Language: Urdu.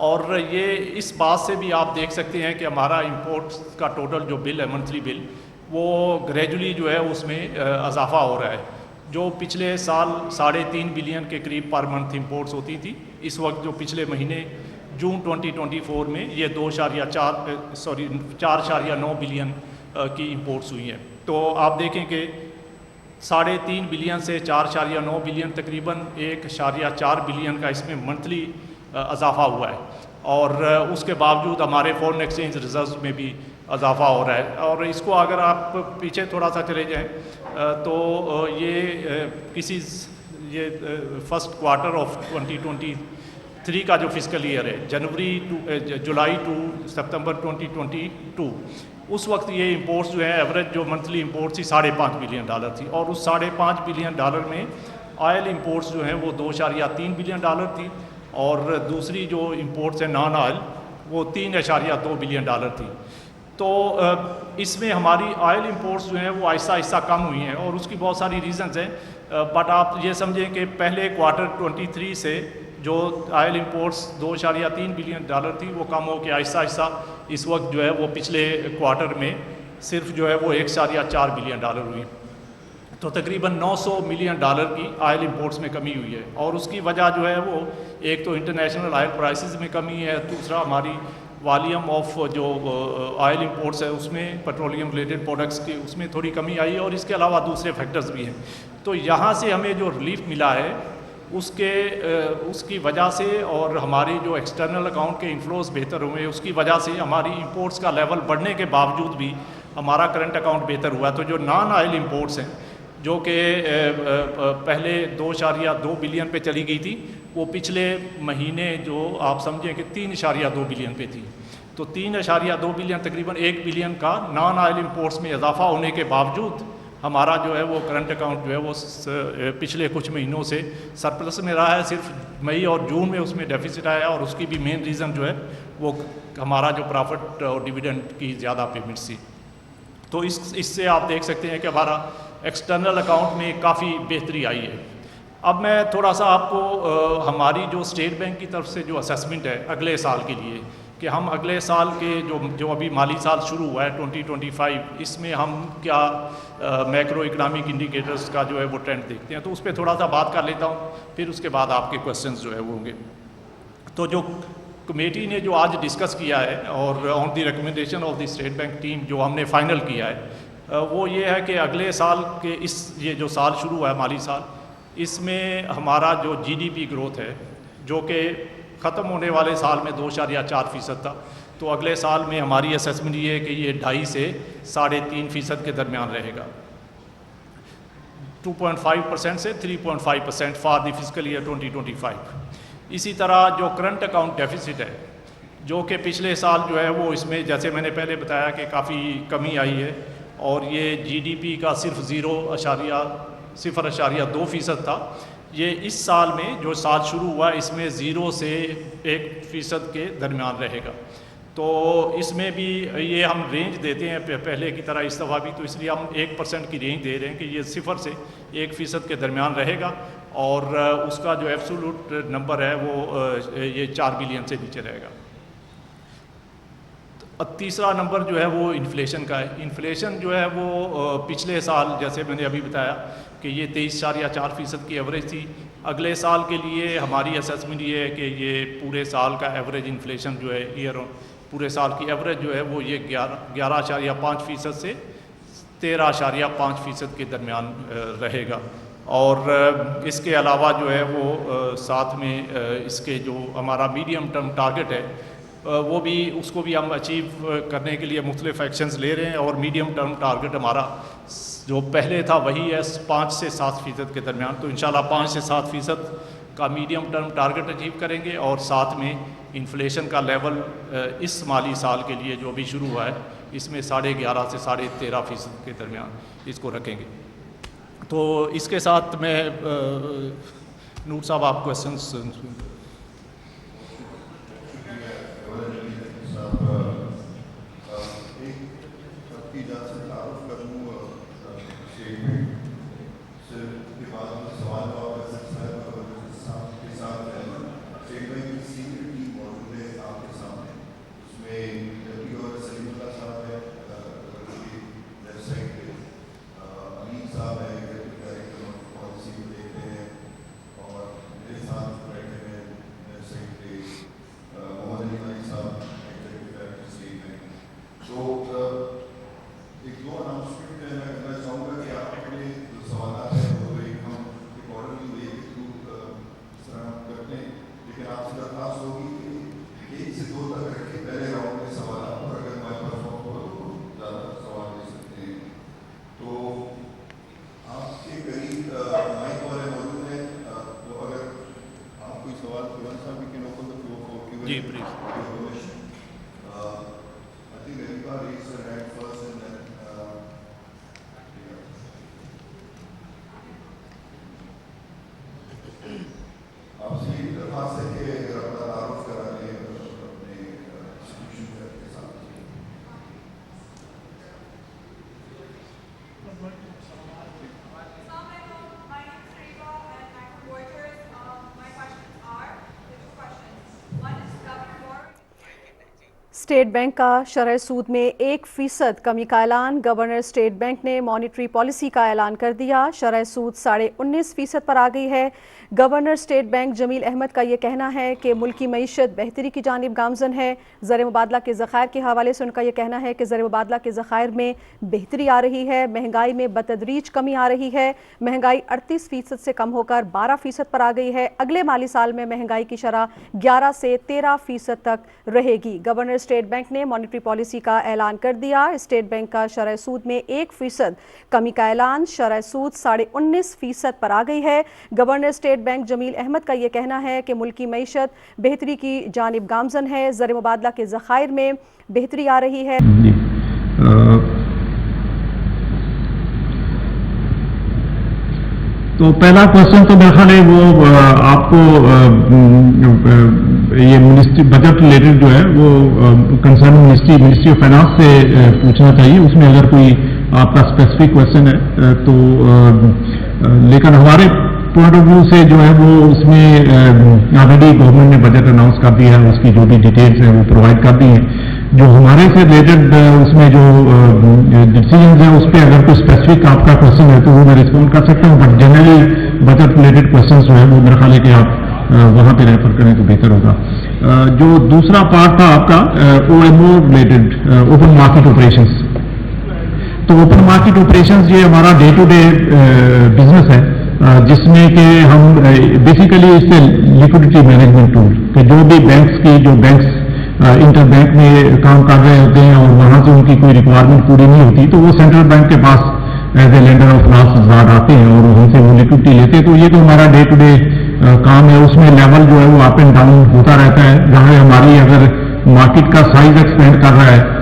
اور یہ اس بات سے بھی آپ دیکھ سکتے ہیں کہ ہمارا امپورٹس کا ٹوٹل جو بل ہے منتھلی بل وہ گریجولی جو ہے اس میں اضافہ ہو رہا ہے. جو پچھلے سال 3.5 بلین کے قریب پر منتھ امپورٹس ہوتی تھی, اس وقت جو پچھلے مہینے جون 2024 میں یہ 4.9 بلین کی امپورٹس ہوئی ہیں. تو آپ دیکھیں کہ 3.5 بلین سے 4.9 بلین تقریباً 1.4 بلین کا اس میں منتھلی اضافہ ہوا ہے, اور اس کے باوجود ہمارے فورن ایکسچینج ریزروز میں بھی اضافہ ہو رہا ہے. اور اس کو اگر آپ پیچھے تھوڑا سا چلے جائیں تو یہ فرسٹ کوارٹر آف 2023 کا جو فسکل ایئر ہے, جولائی ٹو سپتمبر 2022, اس وقت یہ امپورٹس جو ہیں ایوریج جو منتھلی امپورٹس تھی $5.5 بلین تھی, اور اس $5.5 بلین میں آئل امپورٹس جو ہیں وہ $2.3 بلین تھی, اور دوسری جو امپورٹس ہیں نان آئل وہ $3.2 بلین تھی. تو اس میں ہماری آئل امپورٹس جو ہیں وہ آہستہ آہستہ کم ہوئی ہیں, اور اس کی بہت ساری ریزنز ہیں. بٹ آپ یہ سمجھیں کہ پہلے کوارٹر 23 سے جو آئل امپورٹس $2.3 بلین تھی وہ کم ہو کے آہستہ آہستہ اس وقت جو ہے وہ پچھلے کوارٹر میں صرف جو ہے وہ $1.4 بلین ہوئی. تو تقریباً $900 ملین کی آئل امپورٹس میں کمی ہوئی ہے, اور اس کی وجہ جو ہے وہ ایک تو انٹرنیشنل آئل پرائسز میں کمی ہے, دوسرا ہماری والیوم آف جو آئل امپورٹس ہے اس میں پیٹرولیم ریلیٹڈ پروڈکٹس کی اس میں تھوڑی کمی آئی ہے, اور اس کے علاوہ دوسرے فیکٹرز بھی ہیں. تو یہاں سے ہمیں جو ریلیف ملا ہے اس کی وجہ سے, اور ہماری جو ایکسٹرنل اکاؤنٹ کے انفلوز بہتر ہوئے اس کی وجہ سے ہماری امپورٹس کا لیول بڑھنے کے باوجود بھی ہمارا کرنٹ اکاؤنٹ بہتر ہوا. تو جو نان آئل امپورٹس ہیں جو کہ پہلے 2.2 بلین پہ چلی گئی تھی, وہ پچھلے مہینے جو آپ سمجھیں کہ 3.2 بلین پہ تھی. تو 3.2 بلین تقریباً 1 بلین کا نان آئل امپورٹس میں اضافہ ہونے کے باوجود ہمارا جو ہے وہ کرنٹ اکاؤنٹ جو ہے وہ پچھلے کچھ مہینوں سے سرپلس میں رہا ہے. صرف مئی اور جون میں اس میں ڈیفیسٹ آیا, اور اس کی بھی مین ریزن جو ہے وہ ہمارا جو پرافٹ اور ڈیویڈنڈ کی زیادہ پیمنٹس تھی. تو اس سے آپ دیکھ سکتے ہیں کہ ہمارا ایکسٹرنل اکاؤنٹ میں کافی بہتری آئی ہے. اب میں تھوڑا سا آپ کو ہماری جو اسٹیٹ بینک کی طرف سے جو اسیسمنٹ ہے اگلے سال کے لیے, کہ ہم اگلے سال کے جو ابھی مالی سال شروع ہوا ہے 2025, اس میں ہم کیا میکرو اکنامک انڈیکیٹرز کا جو ہے وہ ٹرینڈ دیکھتے ہیں. تو اس پہ تھوڑا سا بات کر لیتا ہوں, پھر اس کے بعد آپ کے کویسچنز جو ہے وہ ہوں گے. تو جو کمیٹی نے جو آج ڈسکس کیا ہے, اور on the recommendation of the State Bank team جو ہم نے فائنل کیا ہے, وہ یہ ہے کہ اگلے سال کے یہ جو سال شروع ہوا ہے مالی سال, اس میں ہمارا جو جی ڈی پی گروتھ ہے جو کہ ختم ہونے والے سال میں 2.4% تھا, تو اگلے سال میں ہماری اسیسمنٹ یہ ہے کہ یہ 2.5 سے 3.5% کے درمیان رہے گا. 2.5% سے 3.5% فار دی فسکل ایئر 2025. اسی طرح جو کرنٹ اکاؤنٹ ڈیفیسٹ ہے جو کہ پچھلے سال جو ہے وہ اس میں جیسے میں نے پہلے بتایا کہ کافی کمی آئی ہے, اور یہ جی ڈی پی کا صرف 0.2% تھا. یہ اس سال میں جو سال شروع ہوا اس میں 0 سے 1% کے درمیان رہے گا. تو اس میں بھی یہ ہم رینج دیتے ہیں پہلے کی طرح اس دفعہ بھی, تو اس لیے ہم 1% کی رینج دے رہے ہیں کہ یہ 0 سے 1% کے درمیان رہے گا, اور اس کا جو ایبسولوٹ نمبر ہے وہ یہ 4 بلین سے نیچے رہے گا. تیسرا نمبر جو ہے وہ انفلیشن کا ہے. انفلیشن جو ہے وہ پچھلے سال جیسے میں نے ابھی بتایا کہ یہ 23.4% کی ایوریج تھی. اگلے سال کے لیے ہماری اسیسمنٹ یہ ہے کہ یہ پورے سال کا ایوریج انفلیشن جو ہے پورے سال کی ایوریج جو ہے وہ یہ 11.5% سے 13.5% کے درمیان رہے گا. اور اس کے علاوہ جو ہے وہ ساتھ میں اس کے جو ہمارا میڈیم ٹرم ٹارگٹ ہے وہ بھی اس کو بھی ہم اچیو کرنے کے لیے مختلف ایکشنز لے رہے ہیں, اور میڈیم ٹرم ٹارگٹ ہمارا جو پہلے تھا وہی ہے 5 سے 7% کے درمیان. تو انشاءاللہ 5 سے 7% کا میڈیم ٹرم ٹارگٹ اچیو کریں گے, اور ساتھ میں انفلیشن کا لیول اس مالی سال کے لیے جو ابھی شروع ہوا ہے اس میں 11.5 سے 13.5% کے درمیان اس کو رکھیں گے. تو اس کے ساتھ میں نور صاحب آپ کویسچنس. G please. آپ سے یہ درخواست ہے کہ اگر اپنا تعارف کرا لیں اپنے انسٹیٹیوشن کے ساتھ. اسٹیٹ بینک کا شرح سود میں 1% کمی کا اعلان. گورنر اسٹیٹ بینک نے مانیٹری پالیسی کا اعلان کر دیا. شرح سود 19.5% پر آ گئی ہے. گورنر اسٹیٹ بینک جمیل احمد کا یہ کہنا ہے کہ ملکی معیشت بہتری کی جانب گامزن ہے. زر مبادلہ کے ذخائر کے حوالے سے ان کا یہ کہنا ہے کہ زر مبادلہ کے ذخائر میں بہتری آ رہی ہے. مہنگائی میں بتدریج کمی آ رہی ہے. مہنگائی 38% سے کم ہو کر 12% پر آ گئی ہے. اگلے مالی سال میں مہنگائی کی شرح 11 سے 13% تک رہے گی. گورنر اسٹیٹ بینک نے مانیٹری پالیسی کا اعلان کر دیا. اسٹیٹ بینک کا شرح سود میں 1% کمی کا اعلان. شرح سود 19.5% پر آ گئی ہے. گورنر اسٹیٹ بینک جمیل احمد کا یہ کہنا ہے کہ ملکی معیشت بہتری کی جانب گامزن ہے. زر مبادلہ کے ذخائر میں بہتری آ رہی ہے. تو پہلا کوشچن تو میرا خیال ہے وہ آپ کو یہ منسٹری بجٹ ریلیٹڈ جو ہے وہ کنسرن منسٹری آف فائنانس سے پوچھنا چاہیے. اس میں اگر کوئی آپ کا اسپیسیفک کوشچن ہے تو لیکن ہمارے پوائنٹ آف ویو سے جو ہے وہ اس میں آلریڈی گورنمنٹ نے بجٹ اناؤنس کر دیا ہے. اس کی جو بھی ڈیٹیلس ہیں وہ پرووائڈ کر دی ہیں. جو ہمارے سے ریلیٹڈ اس میں جو ڈیسیجنز ہیں اس پہ اگر کوئی اسپیسیفک آپ کا کوشچن ہے تو وہ میں رسپونڈ کر سکتا ہوں. But generally budget related questions جو ہیں وہ میرا خیال ہے کہ آپ وہاں پہ ریفر کریں تو بہتر ہوگا. جو دوسرا پارٹ تھا آپ کا O M O related open market operations. تو اوپن مارکیٹ آپریشنز یہ ہمارا ڈے ٹو ڈے بزنس ہے جس میں کہ ہم بیسیکلی اس سے لیکوڈیٹی مینجمنٹ ٹول کہ جو بھی بینکس کی جو بینکس انٹر بینک میں کام کر رہے ہوتے ہیں اور وہاں سے ان کی کوئی ریکوائرمنٹ پوری نہیں ہوتی تو وہ سینٹرل بینک کے پاس as a lender of last resort آتے ہیں اور ہم سے وہ لیکوڈیٹی لیتے ہیں. تو یہ تو ہمارا ڈے ٹو ڈے کام ہے. اس میں لیول جو ہے وہ اپ اینڈ ڈاؤن ہوتا رہتا ہے. جہاں ہماری اگر مارکیٹ کا سائز ایکسپینڈ کر رہا ہے